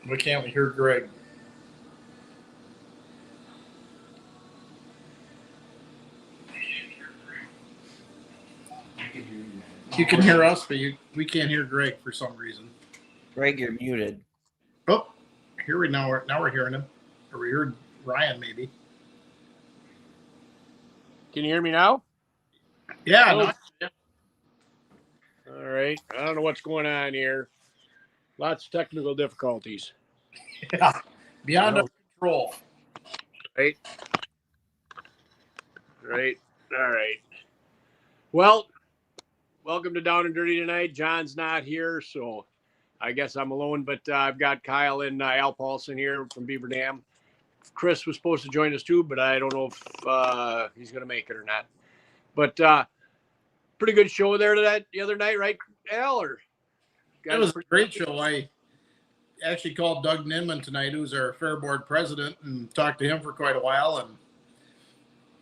Why can't we hear Greg? You can hear us, but we can't hear Greg for some reason. Greg, you're muted. Oh, here we now we're hearing him. Or we heard Ryan maybe. Can you hear me now? Yeah. No. All right. I don't know what's going on here. Lots of technical difficulties. Yeah. Beyond our control. Right. All right. Well, welcome to Down and Dirty tonight. John's not here, so I guess I'm alone, but I've got Kyle and Al Paulson here from Beaver Dam. Chris was supposed to join us too, but I don't know if he's going to make it or not. But pretty good show there the other night, right, Al? It was a great show. I actually called Doug Ninman tonight, who's our fair board president, and talked to him for quite a while. And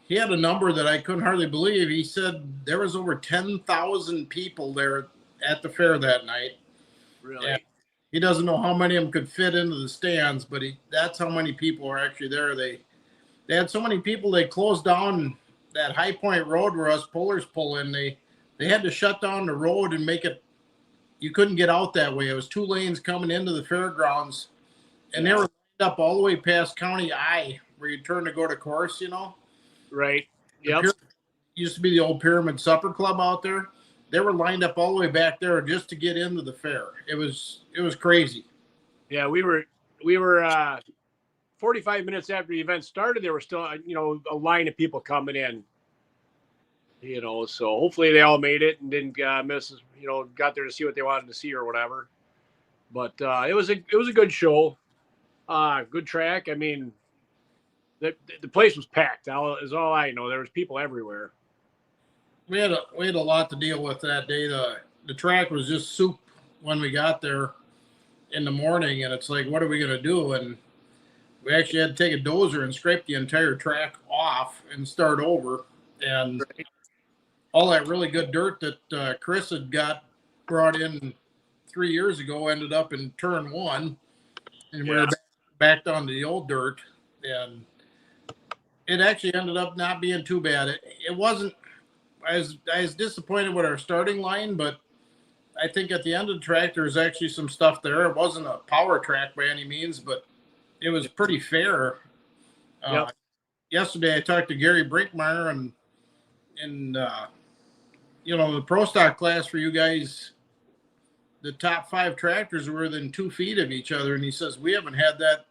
he had a number that I couldn't hardly believe. He said there was over 10,000 people there at the fair that night. Really? And he doesn't know how many of them could fit into the stands, but that's how many people are actually there. They had so many people, they closed down that High Point Road where us pullers pull in. They had to shut down the road and make it, you couldn't get out that way. It was 2 lanes coming into the fairgrounds, and they were lined up all the way past County I, where you turn to go to course, you know? Right. Yep. Used to be the old Pyramid Supper Club out there. They were lined up all the way back there just to get into the fair. It was crazy. Yeah, we were 45 minutes after the event started. There was still a line of people coming in. So hopefully they all made it and didn't miss. Got there to see what they wanted to see or whatever. But it was a good show. Good track. I mean, the place was packed. Is all I know. There was people everywhere. We had a lot to deal with that day. The track was just soup when we got there in the morning, and it's like, what are we gonna do? And we actually had to take a dozer and scrape the entire track off and start over. And all that really good dirt that Chris had got brought in 3 years ago ended up in turn 1, and we were back down to the old dirt. And it actually ended up not being too bad. It wasn't. I was disappointed with our starting line, but I think at the end of the track there was actually some stuff there. It wasn't a power track by any means, but it was pretty fair. Yesterday I talked to Gary Brinkmeyer and the pro stock class for you guys, the top 5 tractors were within 2 feet of each other, and he says we haven't had that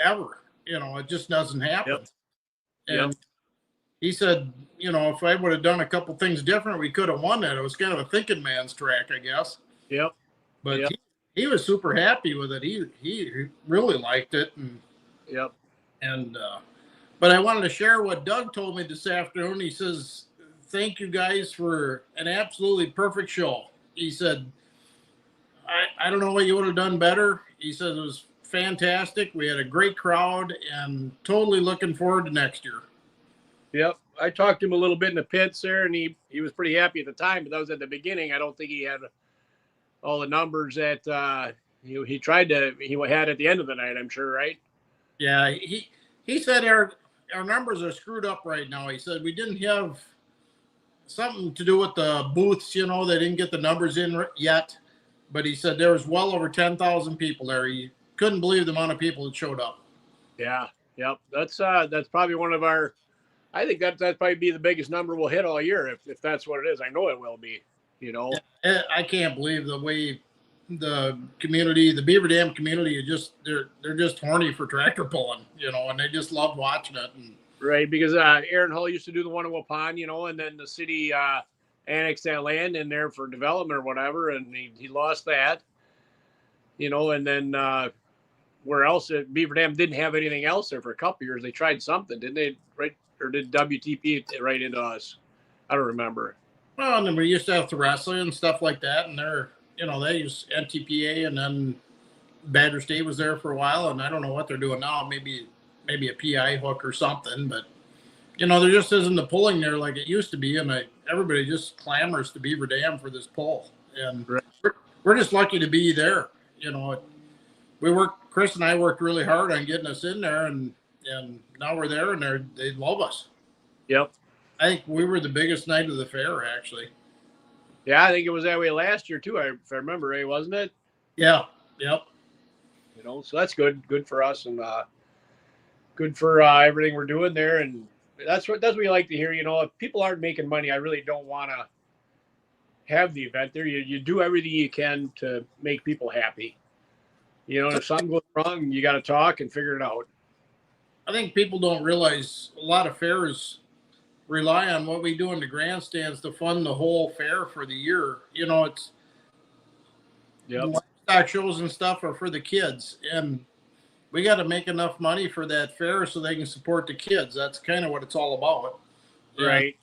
ever. It just doesn't happen. And he said, if I would have done a couple things different, we could have won that. It was kind of a thinking man's track, I guess. Yep. But he was super happy with it. He really liked it. But I wanted to share what Doug told me this afternoon. He says, thank you guys for an absolutely perfect show. He said, I don't know what you would have done better. He said it was fantastic. We had a great crowd and totally looking forward to next year. Yep. I talked to him a little bit in the pits there, and he was pretty happy at the time, but that was at the beginning. I don't think he had all the numbers that he had at the end of the night, I'm sure, right? Yeah, he said our numbers are screwed up right now. He said we didn't have something to do with the booths, they didn't get the numbers in yet. But he said there was well over 10,000 people there. He couldn't believe the amount of people that showed up. Yeah, yep. That's probably one of our. I think that'd probably be the biggest number we'll hit all year if that's what it is. I know it will be. I can't believe the way the community, the Beaver Dam community, they're just horny for tractor pulling, and they just love watching it. Right, because Aaron Hull used to do the one in Waupun, and then the city annexed that land in there for development or whatever, and he lost that, and then where else? Beaver Dam didn't have anything else there for a couple of years. They tried something, didn't they? Right, or did WTP right into us? I don't remember. Well, and then we used to have the wrestling and stuff like that, and they used NTPA, and then Badger State was there for a while, and I don't know what they're doing now. Maybe a PI hook or something, but there just isn't the pulling there like it used to be, and everybody just clamors to Beaver Dam for this pull, and we're just lucky to be there. Chris and I worked really hard on getting us in there, and now we're there, and they love us. Yep. I think we were the biggest night of the fair, actually. Yeah, I think it was that way last year too. If I remember right, wasn't it? Yeah. Yep. You know, so that's good. Good for us, and good for everything we're doing there. And that's what we like to hear. You know, if people aren't making money, I really don't want to have the event there. You do everything you can to make people happy. You know, if something goes wrong, you got to talk and figure it out. I think people don't realize a lot of fairs rely on what we do in the grandstands to fund the whole fair for the year. You know, it's Yep. livestock shows and stuff are for the kids, and we got to make enough money for that fair so they can support the kids. That's kind of what it's all about. Right. And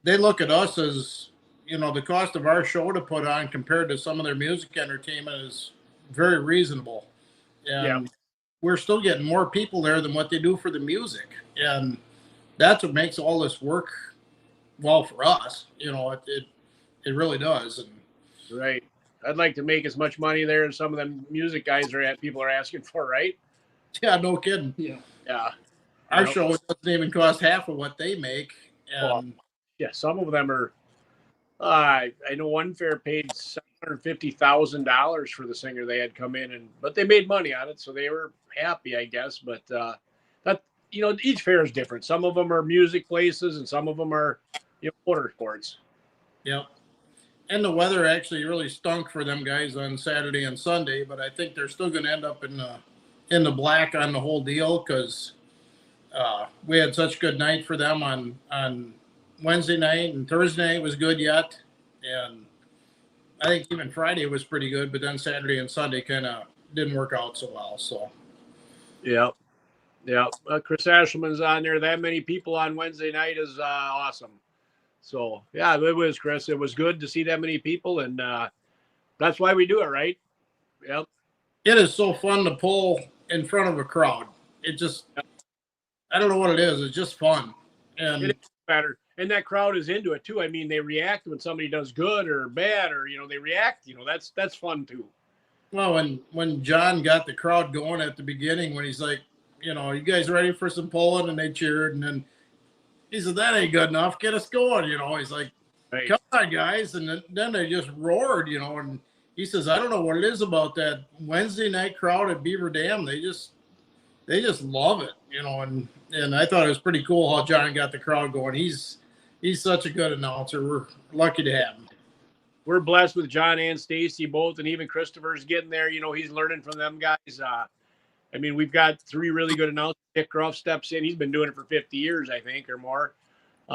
they look at us as, you know, the cost of our show to put on compared to some of their music entertainment is very reasonable. And we're still getting more people there than what they do for the music. And that's what makes all this work well for us. You know, it really does. And Right. I'd like to make as much money there as some of them music guys people are asking for, right? yeah, no kidding. Yeah. Our show doesn't even cost half of what they make. And yeah, some of them are. I know one fair paid $750,000 for the singer they had come in, but they made money on it, so they were happy, I guess. But that, you know, each fair is different. Some of them are music places, and some of them are, you know, motorsports. Yep. And the weather actually really stunk for them guys on Saturday and Sunday, but I think they're still going to end up in the black on the whole deal because we had such a good night for them on Wednesday night, and Thursday night was good yet, and I think even Friday was pretty good, but then Saturday and Sunday kind of didn't work out so well. So yeah. Chris Ashelman's on there. That many people on Wednesday night is awesome. So yeah, it was, Chris. It was good to see that many people, and that's why we do it, right? Yep. It is so fun to pull in front of a crowd. It just, I don't know what it is. It's just fun. And it is better. And that crowd is into it too. I mean, they react when somebody does good or bad, or, you know, they react, you know, that's fun too. Well, when John got the crowd going at the beginning, when he's like, you know, you guys ready for some pulling? And they cheered. And then he said, that ain't good enough. Get us going. You know, he's like, Right. Come on, guys. And then they just roared, you know, and he says, I don't know what it is about that Wednesday night crowd at Beaver Dam. They just love it, you know, and I thought it was pretty cool how John got the crowd going. He's such a good announcer. We're lucky to have him. We're blessed with John and Stacy both, and even Christopher's getting there. You know, he's learning from them guys. I mean, we've got three really good announcers. Dick Ruff steps in. He's been doing it for 50 years, I think, or more.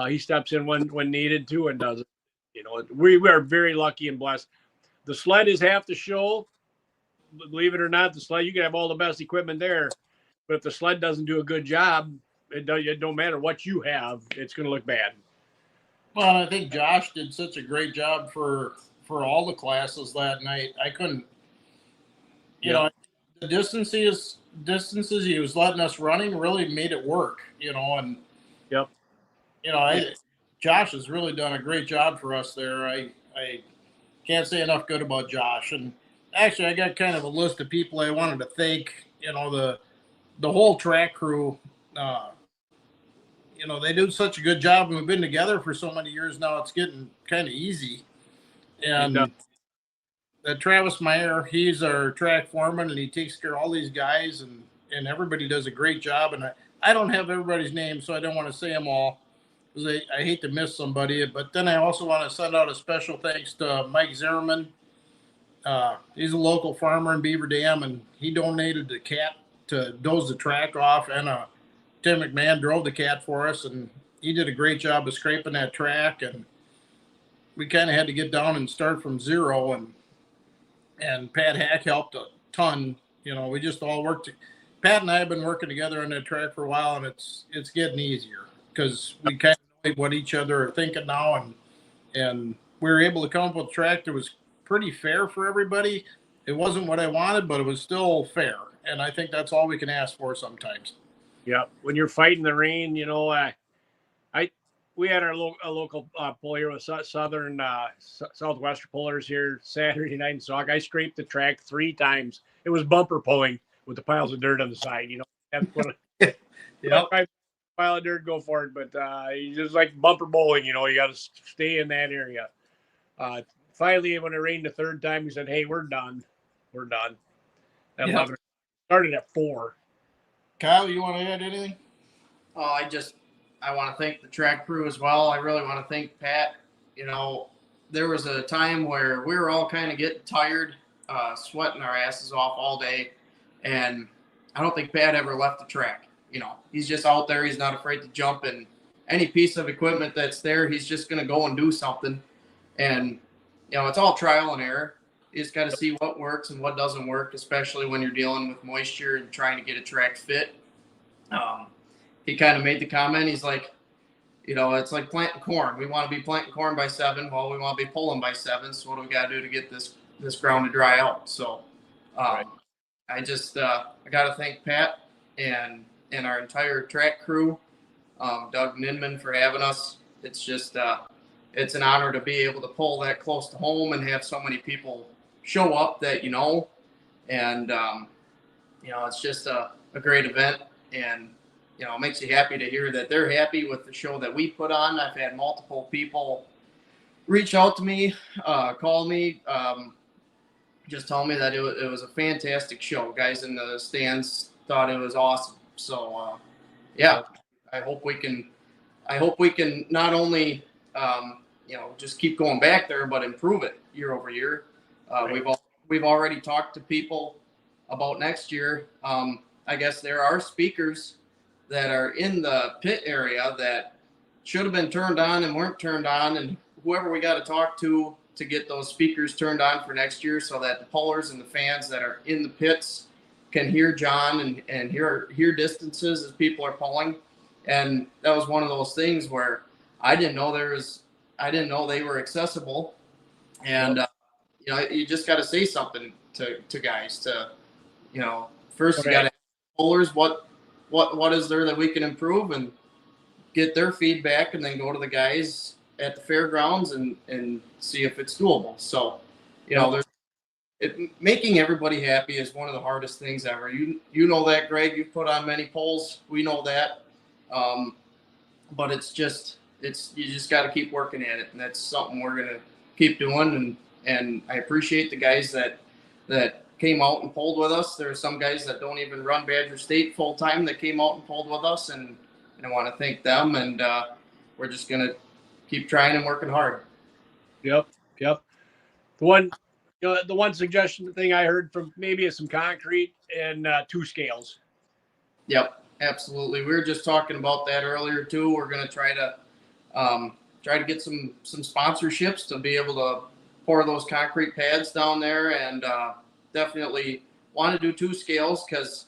He steps in when needed too and does it. You know, we are very lucky and blessed. The sled is half the show. Believe it or not, the sled, you can have all the best equipment there, but if the sled doesn't do a good job, it don't matter what you have, it's going to look bad. Well, I think Josh did such a great job for all the classes that night. I couldn't, you know, the distances he was letting us running really made it work, you know, and you know, Josh has really done a great job for us there. I can't say enough good about Josh. And actually, I got kind of a list of people I wanted to thank. You know, the whole track crew. You know, they do such a good job, and we've been together for so many years now. It's getting kind of easy. And Travis Meyer, he's our track foreman, and he takes care of all these guys, and everybody does a great job. And I don't have everybody's name, so I don't want to say them all, because I hate to miss somebody. But then I also want to send out a special thanks to Mike Zimmerman. He's a local farmer in Beaver Dam, and he donated the cat to doze the track off, and Tim McMahon drove the cat for us, and he did a great job of scraping that track. And we kind of had to get down and start from zero, and Pat Hack helped a ton. You know, we just all worked. Pat and I have been working together on that track for a while, and it's getting easier because we kind of know what each other are thinking now, and we were able to come up with a track that was pretty fair for everybody. It wasn't what I wanted, but it was still fair, and I think that's all we can ask for sometimes. Yeah, when you're fighting the rain, you know, we had our a local pull here with Southern Southwestern pullers here Saturday night in Sauk. I scraped the track 3 times. It was bumper pulling with the piles of dirt on the side. You know, have to put a pile of dirt, go for it. But you just like bumper bowling. You know, you got to stay in that area. Finally, when it rained the 3rd time, he said, "Hey, we're done. We're done." At 11, started at 4. Kyle, you want to add anything? Oh, I want to thank the track crew as well. I really want to thank Pat. You know, there was a time where we were all kind of getting tired, sweating our asses off all day, and I don't think Pat ever left the track. You know, he's just out there. He's not afraid to jump in any piece of equipment that's there. He's just going to go and do something. And, you know, it's all trial and error. You just got to see what works and what doesn't work, especially when you're dealing with moisture and trying to get a track fit. He kind of made the comment. He's like, you know, it's like planting corn. We want to be planting corn by 7. Well, we want to be pulling by 7. So what do we got to do to get this ground to dry out? So I got to thank Pat and our entire track crew, Doug Ninman for having us. It's just it's an honor to be able to pull that close to home and have so many people show up that you know, and you know, it's just a great event, and you know, it makes you happy to hear that they're happy with the show that we put on. I've had multiple people reach out to me, call me, just tell me that it was a fantastic show. Guys in the stands thought it was awesome. So yeah, I hope we can not only you know, just keep going back there, but improve it year over year. We've already talked to people about next year. I guess there are speakers that are in the pit area that should have been turned on and weren't turned on, and whoever we got to talk to get those speakers turned on for next year, so that the pullers and the fans that are in the pits can hear John and hear distances as people are pulling. And that was one of those things where I didn't know they were accessible, and you know, you just got to say something to guys to, you know, first you got to ask pullers what is there that we can improve and get their feedback, and then go to the guys at the fairgrounds and see if it's doable. So, you know, making everybody happy is one of the hardest things ever. You know that, Greg. You've put on many polls. We know that. But you just got to keep working at it, and that's something we're gonna keep doing. And I appreciate the guys that came out and pulled with us. There are some guys that don't even run Badger State full time that came out and pulled with us, and I want to thank them. And we're just gonna keep trying and working hard. Yep. The one suggestion thing I heard from maybe is some concrete and 2 scales. Yep, absolutely. We were just talking about that earlier too. We're gonna try to get some sponsorships to be able to pour those concrete pads down there, and definitely want to do 2 scales because,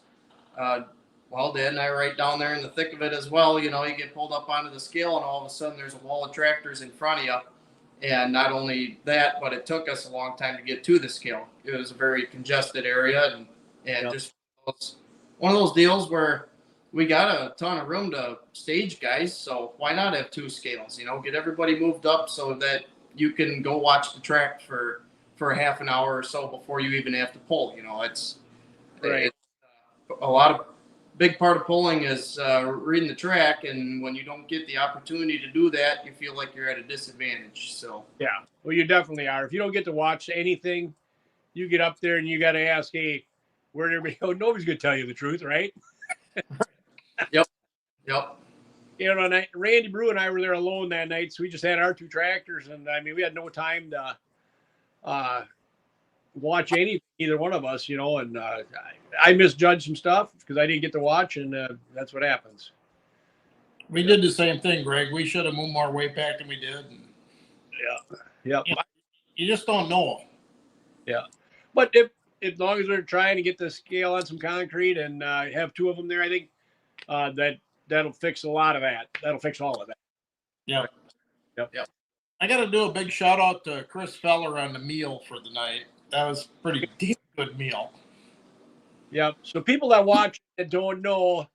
well, Dad and I are right down there in the thick of it as well. You know, you get pulled up onto the scale, and all of a sudden there's a wall of tractors in front of you. And not only that, but it took us a long time to get to the scale. It was a very congested area, and just one of those deals where we got a ton of room to stage guys. So why not have 2 scales? You know, get everybody moved up so that you can go watch the track for a half an hour or so before you even have to pull. You know, it's a lot of big part of pulling is reading the track, and when you don't get the opportunity to do that, you feel like you're at a disadvantage. So yeah, well, you definitely are. If you don't get to watch anything, you get up there and you got to ask, hey, where did everybody go? Nobody's gonna tell you the truth, right? Yep. You know, Randy Brew and I were there alone that night, so we just had our 2 tractors, and I mean, we had no time to watch either one of us, you know, and I misjudged some stuff because I didn't get to watch, and that's what happens. We did the same thing, Greg. We should have moved more weight back than we did. And, yeah. You just don't know. Yeah, but as long as we're trying to get the scale on some concrete and have 2 of them there, I think that'll fix a lot of that. That'll fix all of that. Yeah. Yep. I got to do a big shout out to Chris Feller on the meal for the night. That was pretty damn good meal. Yep. So people that watch that don't know,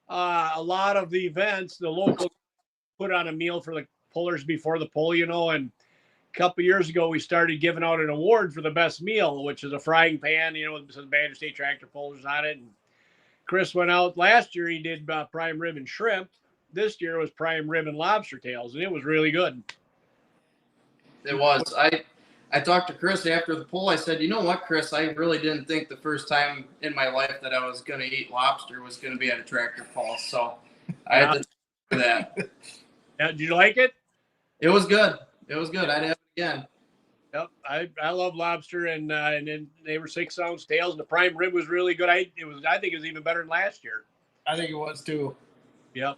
a lot of the events, the local put on a meal for the pullers before the pull, and a couple years ago we started giving out an award for the best meal, which is a frying pan, with some Badger State tractor pullers on it. And Chris went out last year. He did prime rib and shrimp. This year was prime rib and lobster tails, and it was really good. It was. I talked to Chris after the poll. I said, you know what, Chris? I really didn't think the first time in my life that I was going to eat lobster was going to be at a tractor pull. So I had to do that. Yeah, did you like it? It was good. It was good. I'd have it again. Yep, I love lobster, and then they were 6-ounce tails, and the prime rib was really good. I think it was even better than last year. I think it was too. Yep.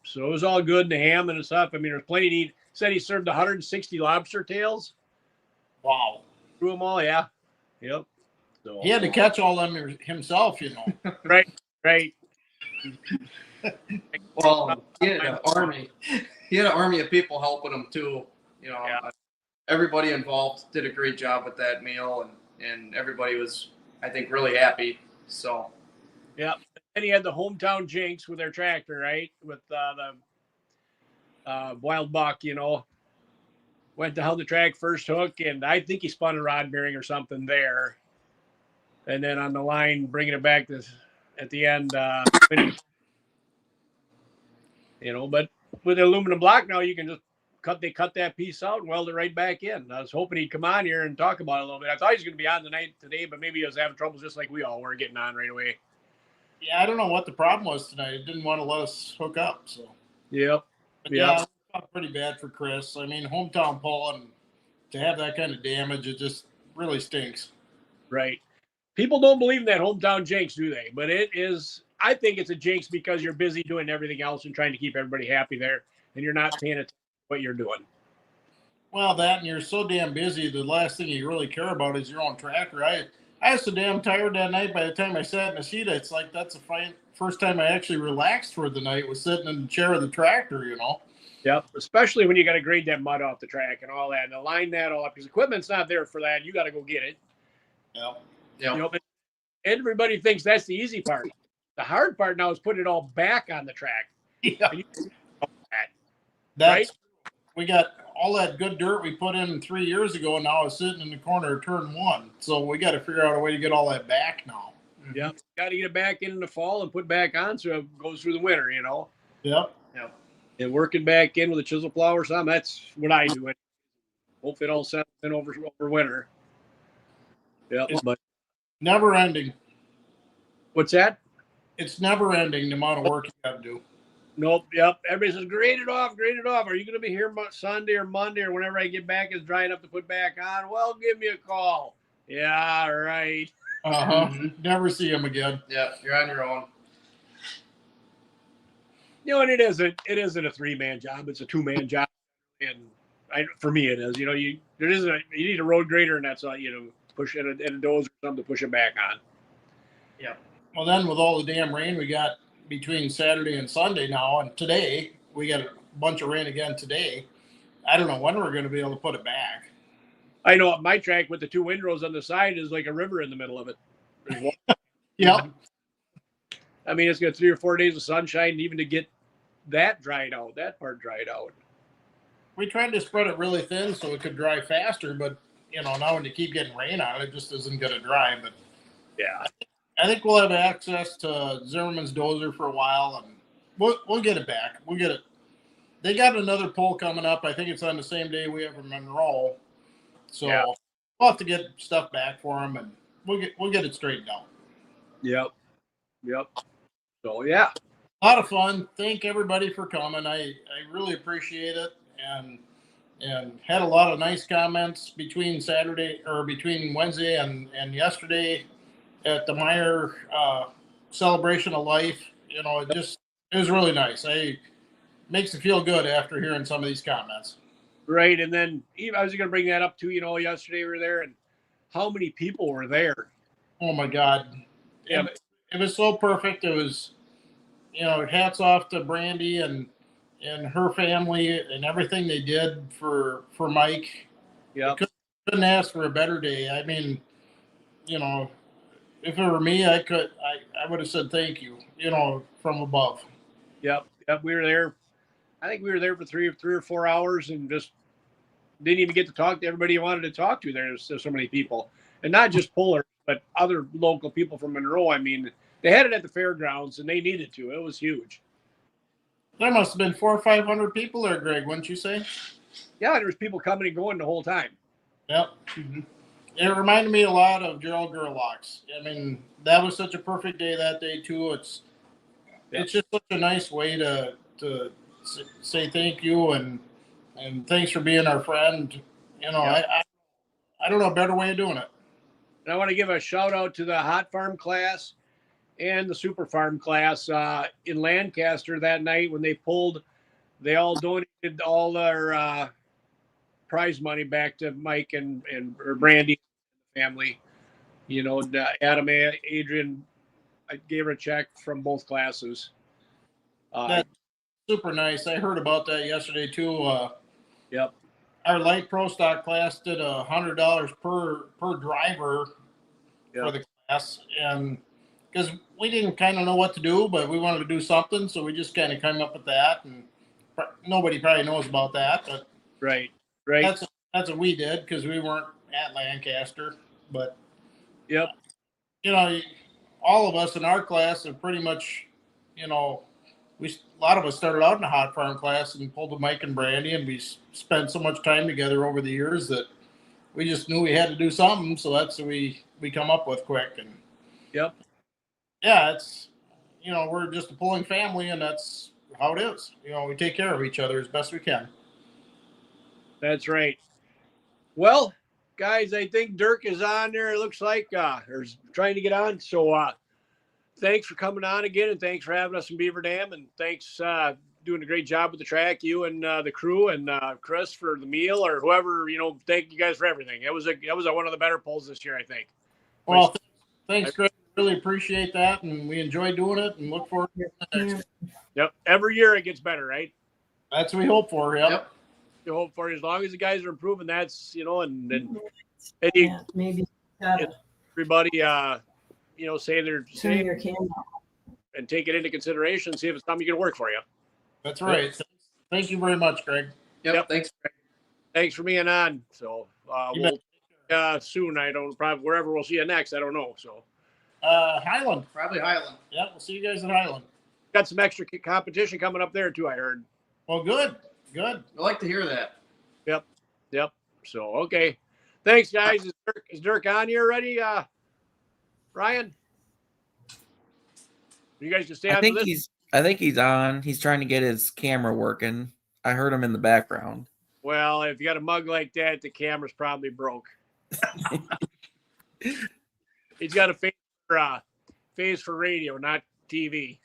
So it was all good, and the ham and the stuff. I mean, there's plenty to eat. Said he served 160 lobster tails. Wow. Threw them all, yeah. Yep. So He had to catch all them himself, right. Well, he had an army. He had an army of people helping him too. Yeah. Everybody involved did a great job with that meal, and everybody was, I think, really happy. So. Yeah. And he had the hometown jinx with their tractor, right? With the wild buck, went to held the track first hook, and I think he spun a rod bearing or something there. And then on the line, bringing it back at the end, but with the aluminum block now, you can just cut that piece out and weld it right back in. I was hoping he'd come on here and talk about it a little bit. I thought he was going to be on today, but maybe he was having trouble just like we all were getting on right away. Yeah, I don't know what the problem was tonight. It didn't want to let us hook up. So. Yep. But yeah, it felt pretty bad for Chris. I mean, hometown pull, and to have that kind of damage, it just really stinks. Right. People don't believe in that hometown jinx, do they? But it is. I think it's a jinx because you're busy doing everything else and trying to keep everybody happy there, and you're not paying attention to what you're doing. Well, that, and you're so damn busy, the last thing you really care about is your own tractor. I was so damn tired that night. By the time I sat in the seat, it's like that's the first time I actually relaxed for the night, was sitting in the chair of the tractor, Yep, especially when you got to grade that mud off the track and all that, and align that all up, because equipment's not there for that. You got to go get it. Yeah. But everybody thinks that's the easy part. The hard part now is putting it all back on the track. Yeah. Right? We got all that good dirt we put in 3 years ago, and now it's sitting in the corner of turn 1. So we got to figure out a way to get all that back now. Yep. Got to get it back in the fall and put back on so it goes through the winter, Yep. And working back in with a chisel plow or something, that's what I do. Hope it all settles in over winter. Yeah, but never ending. What's that? It's never ending, the amount of work you got to do. Nope. Yep. Everybody says, grade it off. Are you going to be here Sunday or Monday or whenever I get back? It's dry enough to put back on. Well, give me a call. Yeah, right. Never see him again. Yeah, you're on your own. And it isn't a 3-man job. It's a 2-man job. And for me, it is. You need a road grader, and that's all, push in a dozer or something to push it back on. Yeah. Well, then with all the damn rain we got between Saturday and Sunday now, and today, we got a bunch of rain again today. I don't know when we're going to be able to put it back. I know my track with the 2 windrows on the side is like a river in the middle of it. Yep. I mean, it's got 3 or 4 days of sunshine even to get that part dried out. We tried to spread it really thin so it could dry faster, but, now when you keep getting rain on it, it just isn't going to dry. But yeah, I think we'll have access to Zimmerman's dozer for a while, and we'll get it back. We'll get it. They got another poll coming up. I think it's on the same day we have in Monroe. So we'll have to get stuff back for them, and we'll get it straightened out. Yep. So yeah, a lot of fun. Thank everybody for coming. I really appreciate it, and had a lot of nice comments between Wednesday and yesterday at the Meyer celebration of life. It was really nice. It makes you feel good after hearing some of these comments. Right. And then I was going to bring that up too. Yesterday we were there, and how many people were there? Oh my God. Yeah. It was so perfect. It was, hats off to Brandy and her family and everything they did for Mike. Yeah. Couldn't ask for a better day. I mean, if it were me, I would have said thank you, from above. Yep. We were there I think we were there for three or 4 hours and just didn't even get to talk to everybody you wanted to talk to. There's so many people, and not just Puller, but other local people from Monroe. I mean, they had it at the fairgrounds and they needed to. It was huge. There must have been 400 or 500 people there, Greg, wouldn't you say? Yeah, there was people coming and going the whole time. Yep. Mm-hmm. It reminded me a lot of Gerald Gerlach's. I mean, that was such a perfect day that day too. It's just such a nice way to say thank you and thanks for being our friend. You know, I don't know a better way of doing it. And I want to give a shout out to the Hot Farm class and the Super Farm class in Lancaster that night when they pulled. They all donated all their prize money back to Mike and or Brandy family. You know, Adam, Adrian, I gave her a check from both classes. That's super nice. I heard about that yesterday too. Yep. Our light pro stock class did $100 per driver for the class, and because we didn't kind of know what to do, but we wanted to do something, so we just kind of came up with that. And nobody probably knows about that, but right. That's what we did because we weren't at Lancaster. But yep, you know, all of us in our class have pretty much, you know, a lot of us started out in a hot farm class and pulled a Mike and Brandy, and we spent so much time together over the years that we just knew we had to do something. So that's what we come up with quick. And yep, yeah, it's, you know, we're just a pulling family, and that's how it is. You know, we take care of each other as best we can. that's right. Well, guys, I think Dirk is on there. It looks like or trying to get on. So thanks for coming on again, and thanks for having us in Beaver Dam, and thanks doing a great job with the track, you and the crew, and Chris for the meal or whoever. You know, thank you guys for everything. It was one of the better polls this year, I think. Well, thanks, Chris. Really appreciate that, and we enjoy doing it, and look forward to it next year. Yep, every year it gets better, right? That's what we hope for. Yep. You hope for, as long as the guys are improving. That's, you know, and maybe everybody, you know, say they're turn your camera. and take it into consideration. See if it's something you can work for you. That's right. Yep. Thank you very much, Greg. Yep. Thanks, Greg. Thanks for being on. So we'll soon. I don't probably wherever we'll see you next. I don't know. So Highland. Probably Highland. Yeah, we'll see you guys at Highland. got some extra competition coming up there too, I heard. Well, good. I like to hear that. Yep. So okay. Thanks, guys. Is Dirk on here already? Ryan? You guys can stay on this? I think he's on. He's trying to get his camera working. I heard him in the background. Well, if you got a mug like that, the camera's probably broke. He's got a face for radio, not TV.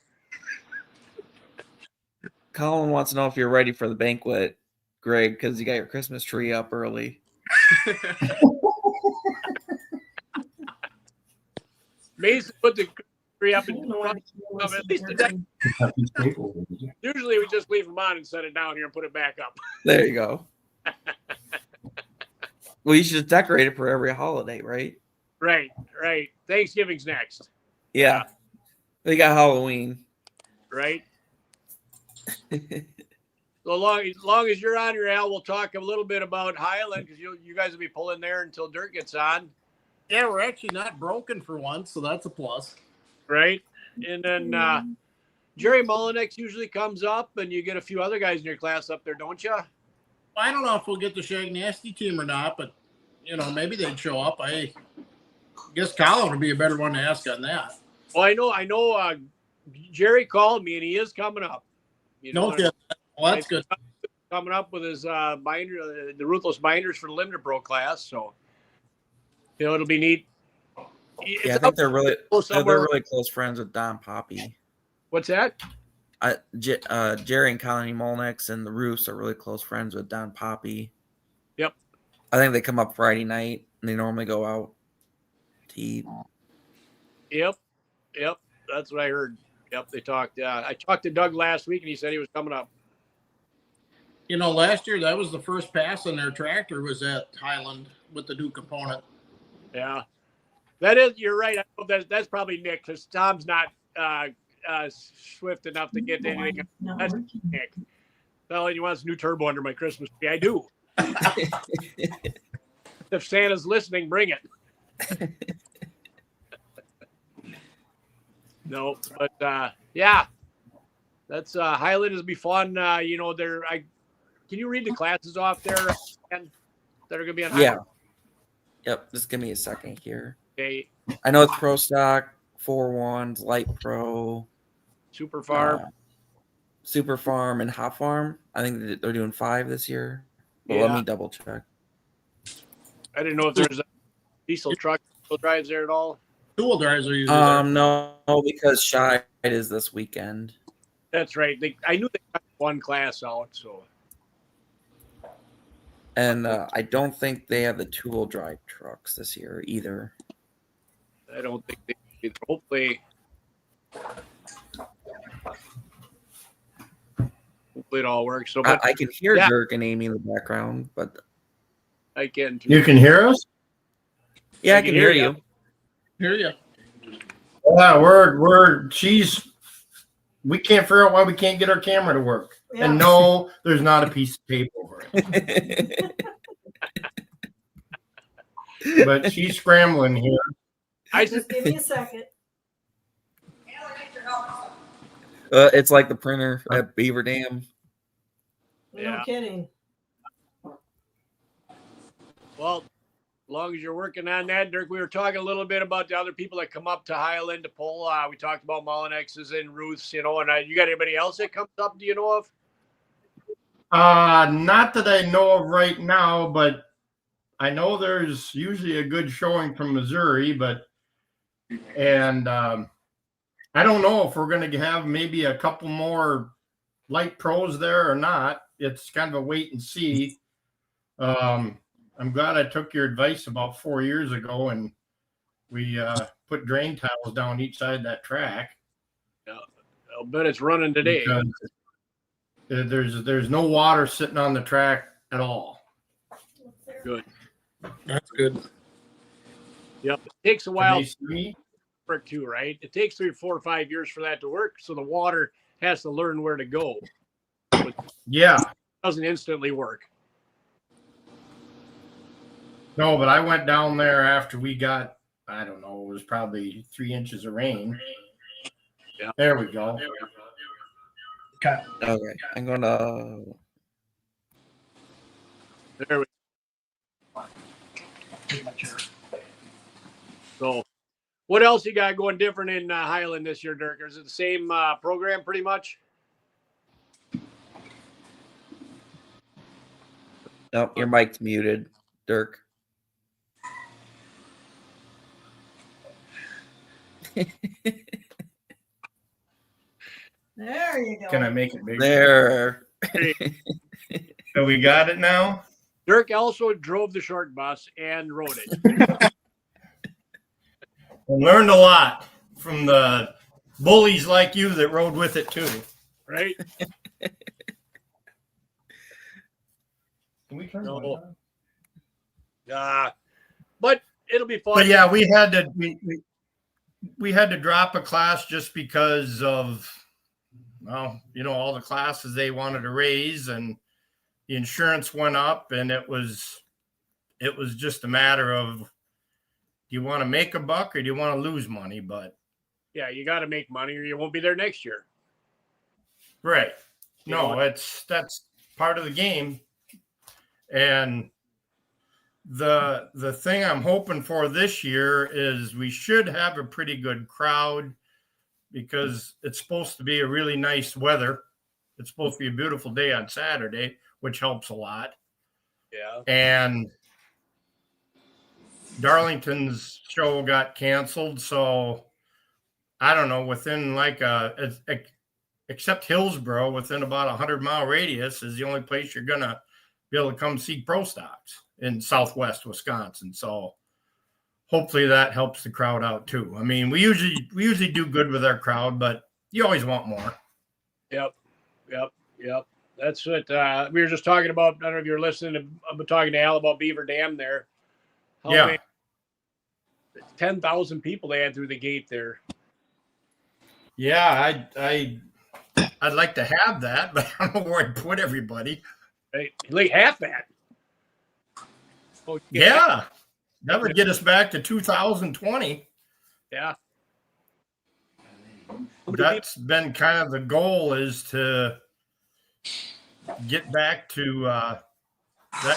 Colin wants to know if you're ready for the banquet, Greg, because you got your Christmas tree up early. Mason put the tree up in front of at least usually we just leave them on and set it down here and put it back up. There you go. Well, you should decorate it for every holiday, right? Right. Thanksgiving's next. Yeah. They got Halloween. Right. So long as you're on your Al, we'll talk a little bit about Highland because you guys will be pulling there until Dirk gets on. Yeah, we're actually not broken for once, so that's a plus. Right. And then Jerry Mullinex usually comes up, and you get a few other guys in your class up there, don't you? I don't know if we'll get the Shag Nasty team or not, but you know, maybe they'd show up. I guess Colin would be a better one to ask on that. Well, I know. Jerry called me, and he is coming up. You know, well, that's good. Coming up with his binder, the Ruthless Binders for the Limited Pro class. So, you know, it'll be neat. Yeah, I think they're really close friends with Don Poppy. What's that? Jerry and Colin Molnix and the Roofs are really close friends with Don Poppy. Yep. I think they come up Friday night and they normally go out to eat. Yep. That's what I heard. Yep, they talked. I talked to Doug last week and he said he was coming up. You know, last year that was the first pass on their tractor was at Highland with the new component. Yeah. That is, you're right. I know that's probably Nick because Tom's not swift enough to get to anything. That's Nick. Well, he wants a new turbo under my Christmas tree. I do. If Santa's listening, bring it. No, but yeah, that's Highland is be fun. You know, can you read the classes off there Stan, that are going to be on Yeah. Highland? Yep. Just give me a second here. Okay, I know it's Pro Stock, 4-1s, Light Pro, Super Farm. Super Farm, and Hot Farm. I think that they're doing 5 this year. But let me double check. I didn't know if there's a diesel truck that drives there at all. Dual drives are usually there. No, because Shide is this weekend. That's right. I knew they got one class out, so. And I don't think they have the 2-wheel drive trucks this year either. I don't think they hopefully it all works. So, but I can hear Dirk and Amy in the background, but I can too. You can hear us? yeah, I can hear you. Hear you. Yeah, we can't figure out why we can't get our camera to work. Yeah. And no, there's not a piece of tape over it. But she's scrambling here. Just give me a second. It's like the printer at Beaver Dam. Yeah. No kidding. Well, as long as you're working on that, Dirk, we were talking a little bit about the other people that come up to Highland to pull. We talked about Mullinex's and Ruth's, you know, and you got anybody else that comes up, do you know of? Not that I know of right now, but I know there's usually a good showing from Missouri, and I don't know if we're going to have maybe a couple more light pros there or not. It's kind of a wait and see. I'm glad I took your advice about 4 years ago, and we put drain tiles down each side of that track. Yeah, I'll bet it's running today. There's no water sitting on the track at all. Good. That's good. Yep. It takes a while Can they see? to work too, right? It takes 3, 4, or 5 years for that to work. So the water has to learn where to go. But Yeah. it doesn't instantly work. No, but I went down there after we got, I don't know, it was probably 3 inches of rain. Yeah. There we go. Okay. Okay, I'm gonna. There we So, what else you got going different in Highland this year, Dirk? Or is it the same program pretty much? No, your mic's muted, Dirk. There you go. Can I make it bigger? There. So we got it now? Dirk also drove the short bus and rode it. I learned a lot from the bullies like you that rode with it too. Right? Can we turn No. it on? But it'll be fun. But yeah, we had to drop a class just because of, well, you know, all the classes they wanted to raise, and the insurance went up, and it was just a matter of, do you want to make a buck or do you want to lose money? But Yeah, you got to make money or you won't be there next year. right. You No, know, that's part of the game. And the thing I'm hoping for this year is we should have a pretty good crowd, because it's supposed to be a really nice weather. It's supposed to be a beautiful day on Saturday, which helps a lot. Yeah. And Darlington's show got canceled, so I don't know, within like except Hillsboro, within about 100-mile radius is the only place you're gonna be able to come see pro stocks in Southwest Wisconsin. So hopefully that helps the crowd out too. I mean, we usually do good with our crowd, but you always want more. Yep. That's what we were just talking about. I don't know if you're listening. I'm talking to Al about Beaver Dam there. Yeah. Many, 10,000 people they had through the gate there. Yeah, I'd like to have that, but I don't know where I'd put everybody. Right? Like half that. Oh, Yeah, that would get us back to 2020. Yeah. That's been kind of the goal, is to get back to that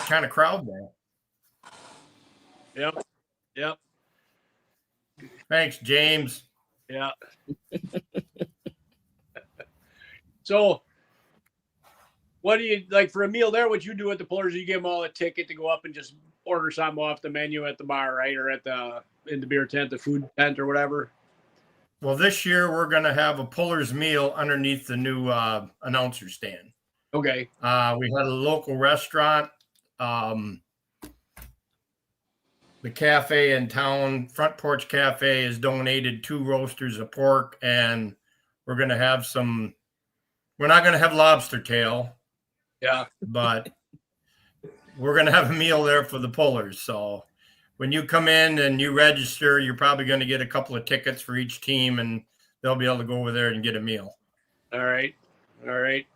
kind of crowd there. Yep. Yep. Thanks, James. Yeah. So, what do you like for a meal there? What you do at the Pullers? You give them all a ticket to go up and just order something off the menu at the bar, right, or at in the beer tent, the food tent, or whatever. Well, this year we're going to have a Puller's meal underneath the new announcer stand. Okay. We had a local restaurant. The cafe in town, Front Porch Cafe, has donated 2 roasters of pork, and we're going to have some. We're not going to have lobster tail. Yeah. But we're going to have a meal there for the Pullers. So when you come in and you register, you're probably going to get a couple of tickets for each team, and they'll be able to go over there and get a meal. All right. All right.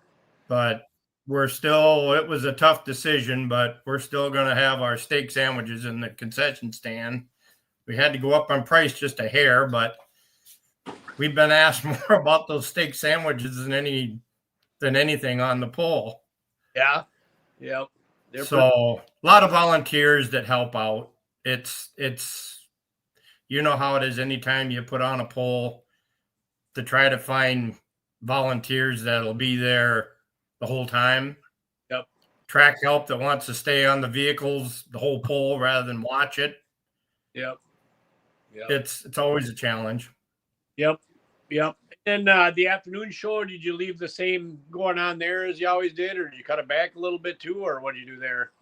But it was a tough decision, but we're still going to have our steak sandwiches in the concession stand. We had to go up on price just a hair, but we've been asked more about those steak sandwiches than anything on the poll. Yeah. Yep. So a lot of volunteers that help out. It's you know how it is anytime you put on a poll, to try to find volunteers that'll be there the whole time. Yep. Track help that wants to stay on the vehicles the whole poll rather than watch it. Yep. Yep. It's always a challenge. Yep. Yep. And the afternoon show, did you leave the same going on there as you always did, or did you cut it back a little bit too, or what did you do there?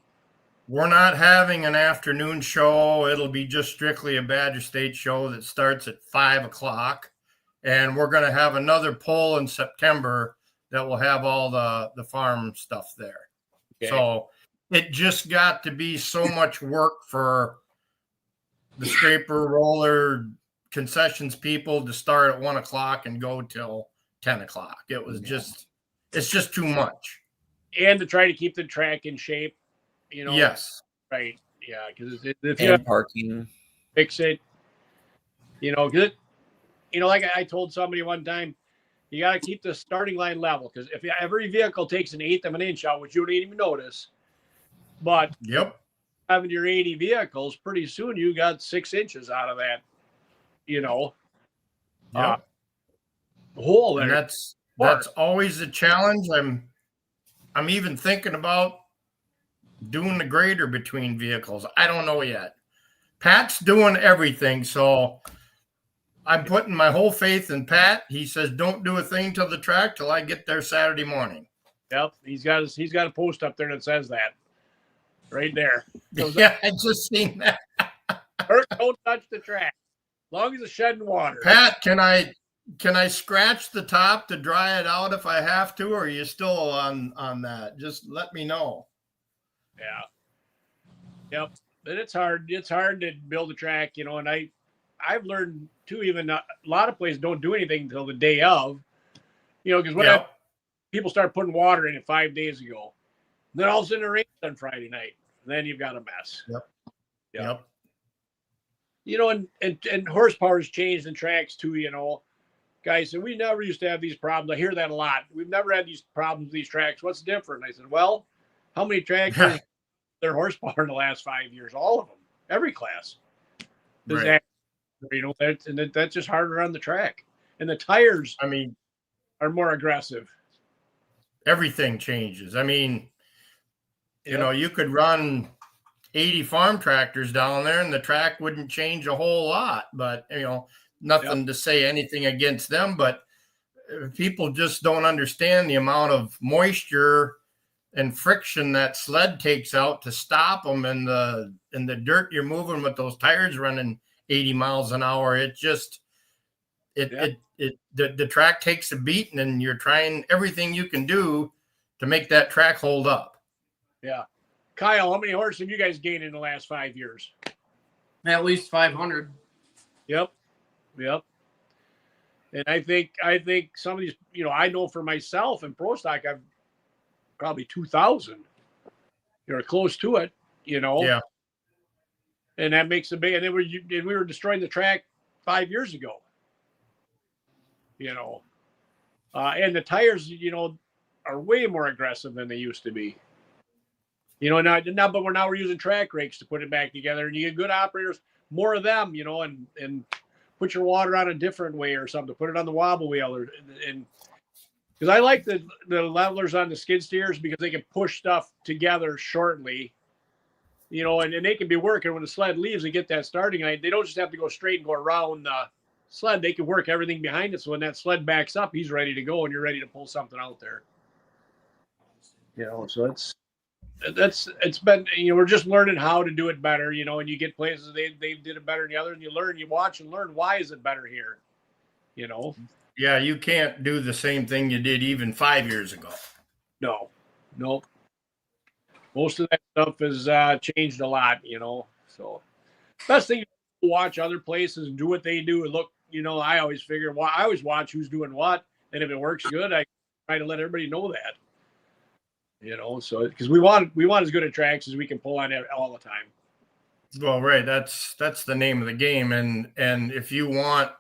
We're not having an afternoon show. It'll be just strictly a Badger State show that starts at 5:00. And we're going to have another poll in September that will have all the farm stuff there. Okay. So it just got to be so much work for the scraper, roller, concessions people to start at 1:00 and go till 10:00. It was it's just too much. And to try to keep the track in shape, you know. Yes. Right. Yeah. Because if you have parking, fix it, you know, because like I told somebody one time, you got to keep the starting line level, because if every vehicle takes 1/8 of an inch out, which you don't even notice, but having your 80 vehicles, pretty soon you got 6 inches out of that, hole there. And that's always a challenge. I'm even thinking about doing the grader between vehicles. I don't know yet. Pat's doing everything, so I'm putting my whole faith in Pat. He says, don't do a thing till the track till I get there Saturday morning. Yep. He's got a post up there that says that right there. Yeah, I just seen that. Don't touch the track. As long as it's shedding water. Pat, can I scratch the top to dry it out if I have to, or are you still on that? Just let me know. Yeah. Yep. But it's hard. It's hard to build a track, and I've learned too, even a lot of places don't do anything until the day of, because when people start putting water in it 5 days ago, then all of a sudden it rains on Friday night. Then you've got a mess. Yep. And horsepower's changed in tracks too, Guys said, we never used to have these problems. I hear that a lot. We've never had these problems with these tracks. What's different? I said, well, how many tracks their horsepower in the last 5 years? All of them. Every class. Right. That's just harder on the track. And the tires, are more aggressive. Everything changes. You could run 80 farm tractors down there and the track wouldn't change a whole lot, but nothing to say anything against them, but people just don't understand the amount of moisture and friction that sled takes out to stop them in the dirt you're moving with those tires running 80 miles an hour. It just the track takes a beating, and you're trying everything you can do to make that track hold up. Yeah. Kyle, how many horses have you guys gained in the last 5 years? At least 500. Yep. And I think some of these, I know for myself in pro stock, I've probably 2,000, close to it, Yeah. and that makes a big. And then we were destroying the track 5 years ago, and the tires, are way more aggressive than they used to be. Now, but we're using track rakes to put it back together, and you get good operators, more of them, and put your water on a different way or something. Put it on the wobble wheel, and because I like the levelers on the skid steers because they can push stuff together shortly, and they can be working when the sled leaves and get that starting line. They don't just have to go straight and go around the sled. They can work everything behind it, so when that sled backs up, he's ready to go, and you're ready to pull something out there. So it's been, we're just learning how to do it better, and you get places they did it better than the other, and you learn, you watch and learn, why is it better here? Yeah, you can't do the same thing you did even 5 years ago. No. Most of that stuff has changed a lot, so best thing, watch other places and do what they do and look, I always figure, I always watch who's doing what, and if it works good, I try to let everybody know that. So because we want as good a tracks as we can pull on it all the time. Well, right. That's the name of the game. And if you want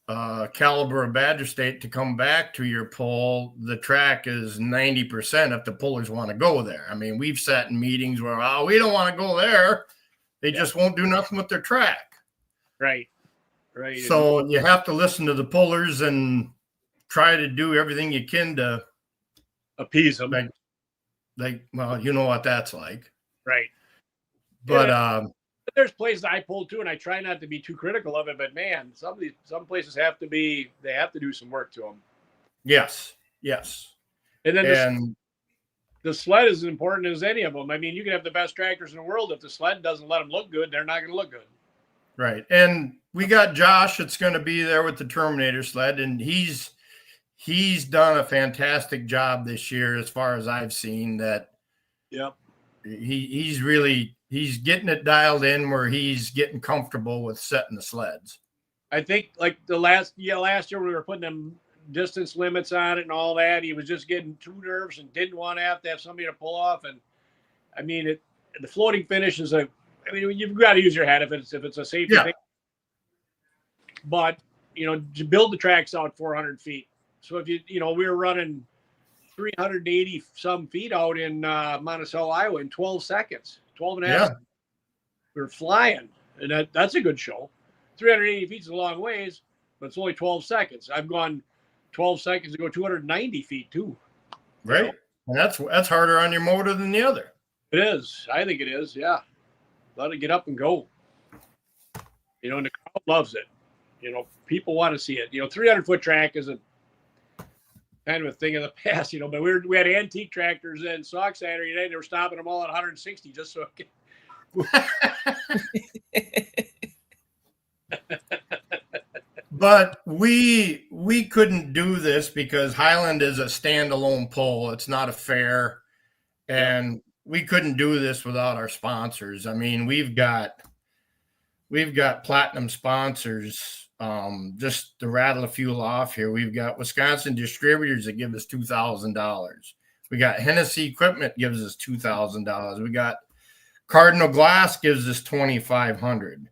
caliber of Badger State to come back to your pull, the track is 90% if the pullers want to go there. I mean, we've sat in meetings where, we don't want to go there. They just won't do nothing with their track. Right. So you have to listen to the pullers and try to do everything you can to appease them. Well, you know what that's like. Right. But there's places I pull too, and I try not to be too critical of it, but man, some places have to do some work to them. Yes. And then the sled is as important as any of them. I mean, you can have the best tractors in the world. If the sled doesn't let them look good, they're not going to look good. Right. And we got Josh that's going to be there with the Terminator sled, and he's done a fantastic job this year as far as I've seen that. Yep. He's getting it dialed in where he's getting comfortable with setting the sleds. I think like last year we were putting them distance limits on it and all that. He was just getting too nervous and didn't want to have somebody to pull off. And I mean, the floating finish is you've got to use your head if it's a safety thing. But to build the tracks out 400 feet. So if we were running 380 some feet out in Monticello, Iowa in 12 seconds, 12 and a half. Yeah. We were flying, and that's a good show. 380 feet is a long ways, but it's only 12 seconds. I've gone 12 seconds to go 290 feet too. Right. And that's harder on your motor than the other. It is. I think it is. Yeah. Let it get up and go. And the crowd loves it. People want to see it. 300-foot track is a kind of a thing of the past, but we had antique tractors in Sauk Saturday night. They were stopping them all at 160 just so it But we couldn't do this because Highland is a standalone pull. It's not a fair, and we couldn't do this without our sponsors. I mean, we've got platinum sponsors. Just to rattle a few off here, we've got Wisconsin distributors that give us $2,000. We got Hennessy Equipment gives us $2,000. We got Cardinal Glass gives us $2,500,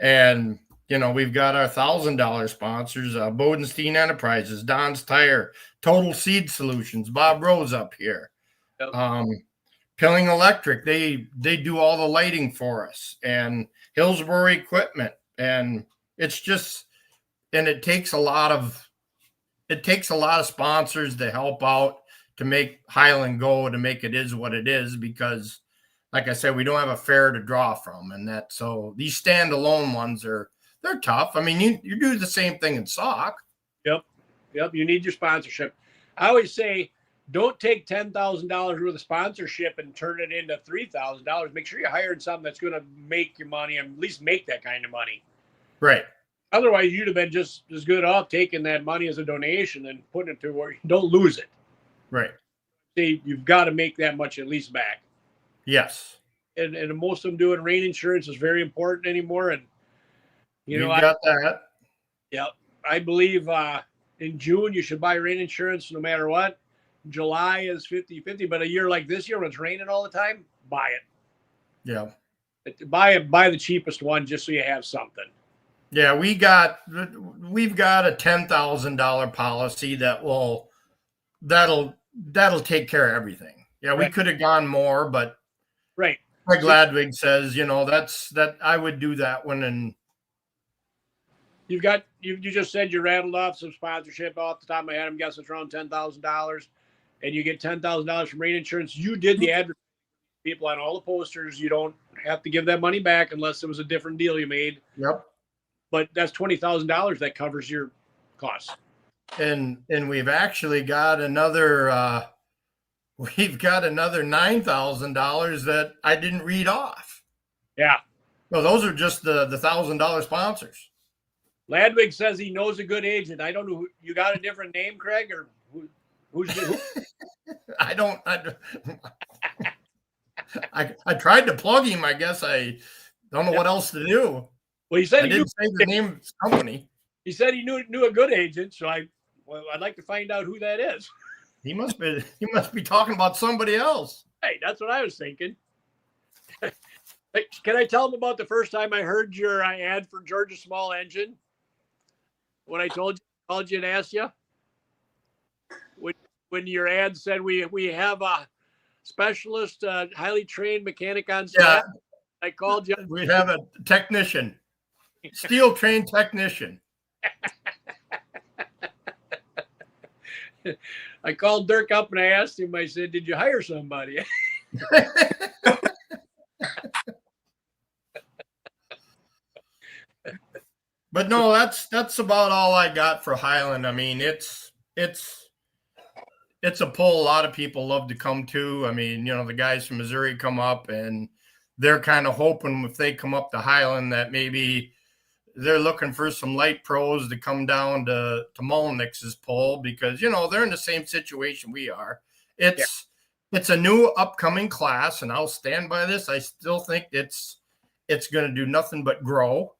and we've got our $1,000 sponsors: Bodenstein Enterprises, Don's Tire, Total Seed Solutions, Bob Rose up here, Pilling Electric. They do all the lighting for us, and Hillsborough Equipment, and it's just, and it takes a lot of sponsors to help out to make Highland go, to make it is what it is, because like I said, we don't have a fair to draw from, and so these standalone ones they're tough. I mean, you do the same thing in Sauk. Yep. You need your sponsorship. I always say, don't take $10,000 worth of sponsorship and turn it into $3,000. Make sure you're hiring something that's going to make your money, and at least make that kind of money. Right. Otherwise, you'd have been just as good off taking that money as a donation and putting it to where you don't lose it. Right. See, you've got to make that much at least back. Yes. And most of them doing rain insurance is very important anymore. And got that. Yep. I believe in June you should buy rain insurance no matter what. July is 50-50, but a year like this year when it's raining all the time, buy it. Yeah. Buy the cheapest one just so you have something. Yeah, we've got a $10,000 policy that'll take care of everything. Yeah, we Right. could have gone more, but Right. Greg Ladwig says, that I would do that one. And You just said you rattled off some sponsorship off the top of my head. I'm guessing it's around $10,000, and you get $10,000 from rain insurance. You did the advertising, people on all the posters. You don't have to give that money back unless it was a different deal you made. yep. But that's $20,000 that covers your costs. And we've actually got another $9,000 that I didn't read off. Yeah. No, those are just the $1,000 sponsors. Ladwig says he knows a good agent. I don't know. You got a different name, Craig, or who's who? I tried to plug him. I guess I don't know what else to do. Well, he said I didn't say the name of his company. He said he knew a good agent, so I'd like to find out who that is. He must be talking about somebody else. Hey, that's what I was thinking. Hey, can I tell them about the first time I heard your ad for Georgia Small Engine? When I called you and asked you? When your ad said we have a specialist, highly trained mechanic on staff. Yeah. I called you. We have a technician, steel trained technician. I called Dirk up and I asked him, I said, did you hire somebody? But no, that's about all I got for Highland. I mean, it's a pull a lot of people love to come to. I mean, the guys from Missouri come up and they're kind of hoping if they come up to Highland that maybe they're looking for some light pros to come down to Mullenix's pull because, they're in the same situation we are. It's a new upcoming class, and I'll stand by this. I still think it's going to do nothing but grow.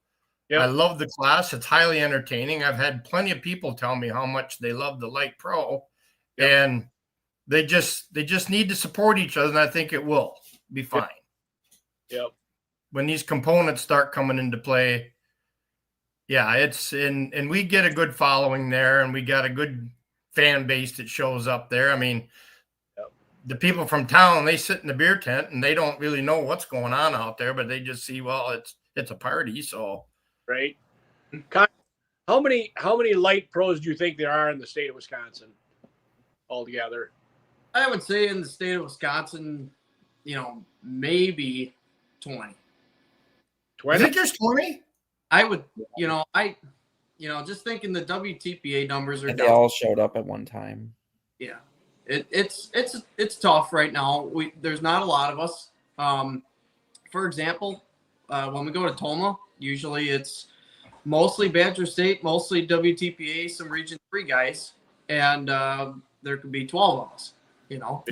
Yep. I love the class. It's highly entertaining. I've had plenty of people tell me how much they love the light pro, and they just need to support each other, and I think it will be fine. Yep. When these components start coming into play, and we get a good following there, and we got a good fan base that shows up there. I mean, the people from town, they sit in the beer tent and they don't really know what's going on out there, but they just see, well, it's a party. So, right. How many light pros do you think there are in the state of Wisconsin altogether? I would say in the state of Wisconsin, maybe 20. 20? I think there's 20. I would, just thinking the WTPA numbers are and they all showed up at one time. Yeah, it's tough right now. There's not a lot of us. For example, when we go to Toma, usually it's mostly Badger State, mostly WTPA, some Region 3 guys, and there could be 12 of us. Or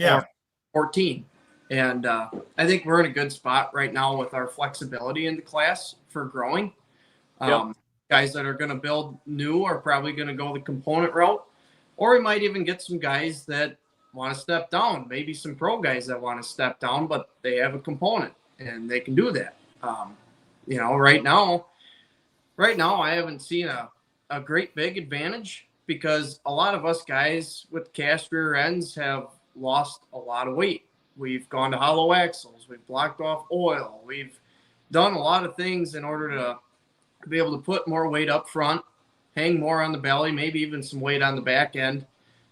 14. And I think we're in a good spot right now with our flexibility in the class for growing. Guys that are going to build new are probably going to go the component route, or we might even get some guys that want to step down, maybe some pro guys that want to step down, but they have a component and they can do that. Right now I haven't seen a great big advantage because a lot of us guys with cast rear ends have lost a lot of weight. We've gone to hollow axles. We've blocked off oil. We've done a lot of things in order to be able to put more weight up front, hang more on the belly, maybe even some weight on the back end.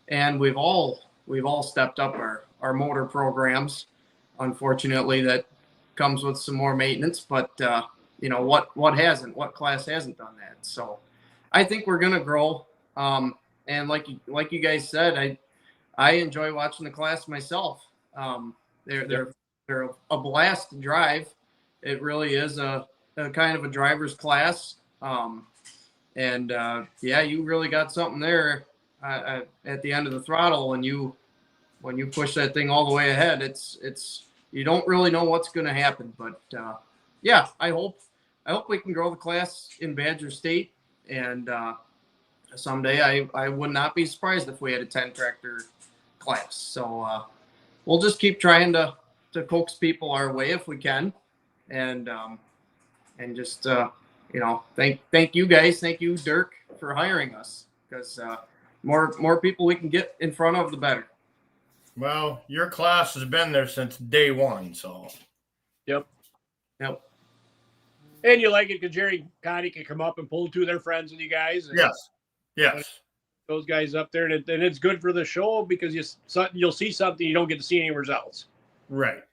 And we've all stepped up our motor programs. Unfortunately, that comes with some more maintenance, but what hasn't? What class hasn't done that? So I think we're going to grow. And like you guys said, I enjoy watching the class myself. They're a blast to drive. It really is a kind of a driver's class. You really got something there at the end of the throttle when you push that thing all the way ahead. It's you don't really know what's going to happen, but I hope we can grow the class in Badger State, and someday I would not be surprised if we had a 10 tractor class. So we'll just keep trying to coax people our way if we can, and just thank you guys, thank you Dirk for hiring us, because more people we can get in front of, the better. Well, your class has been there since day one, so. Yep. Yep. And you like it because Jerry Connie can come up and pull two of their friends with you guys. And Yes. those guys up there, and it's good for the show because you'll see something you don't get to see anywhere else. Right.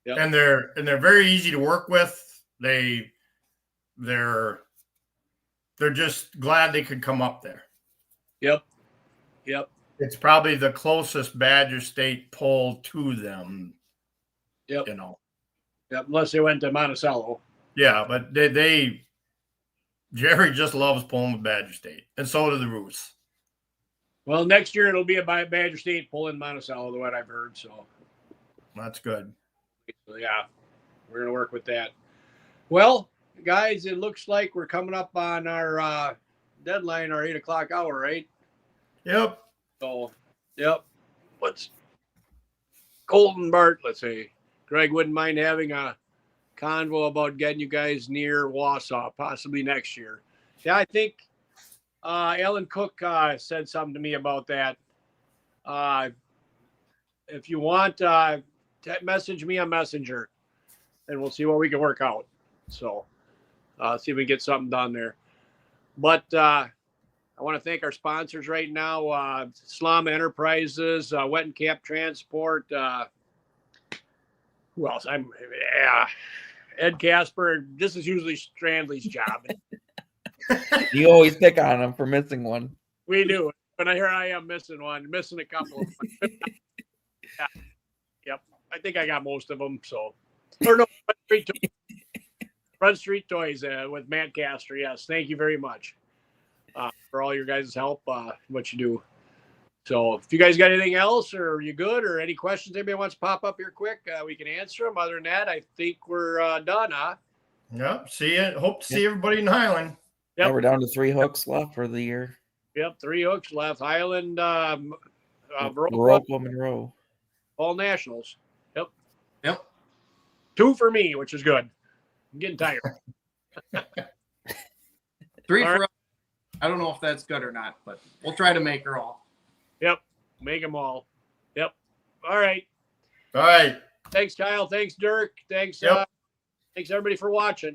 Yep. And they're very easy to work with. They're just glad they could come up there. Yep. It's probably the closest Badger State poll to them. Yep. Yep, Unless they went to Monticello. Yeah, but Jerry just loves pulling with Badger State, and so do the Roots. Well, next year it'll be a Badger State pulling Monticello, the what I've heard. So That's good. yeah, we're gonna work with that. Well, guys, it looks like we're coming up on our deadline, our 8 o'clock hour, right? Yep. So, yep. Let's Colton Bart, let's say Greg wouldn't mind having a convo about getting you guys near Wausau, possibly next year. Yeah, I think Ellen Cook said something to me about that. If you want, message me on Messenger, and we'll see what we can work out. So, see if we can get something done there. But I want to thank our sponsors right now: Slama Enterprises, Wet and Cap Transport. Who else? Ed Casper. This is usually Strandley's job. You always pick on him for missing one. We do. But here I am missing a couple of them. Yeah. Yep. I think I got most of them. So, or no, Front Street Toys with Matt Castor. Yes. Thank you very much for all your guys' help, what you do. So if you guys got anything else, or are you good, or any questions anybody wants to pop up here quick, we can answer them. Other than that, I think we're done, huh? Yep. See you. Hope to see everybody in Highland. Yep. Yeah, we're down to 3 hooks left for the year. Yep. 3 hooks left. Highland, Monroe. all nationals. Yep. 2 for me, which is good. I'm getting tired. 3 All for right. us. I don't know if that's good or not, but we'll try to make her all. Yep. Make them all. Yep. All right. All right. Thanks, Kyle. Thanks, Dirk. Thanks. Yep. Thanks everybody for watching.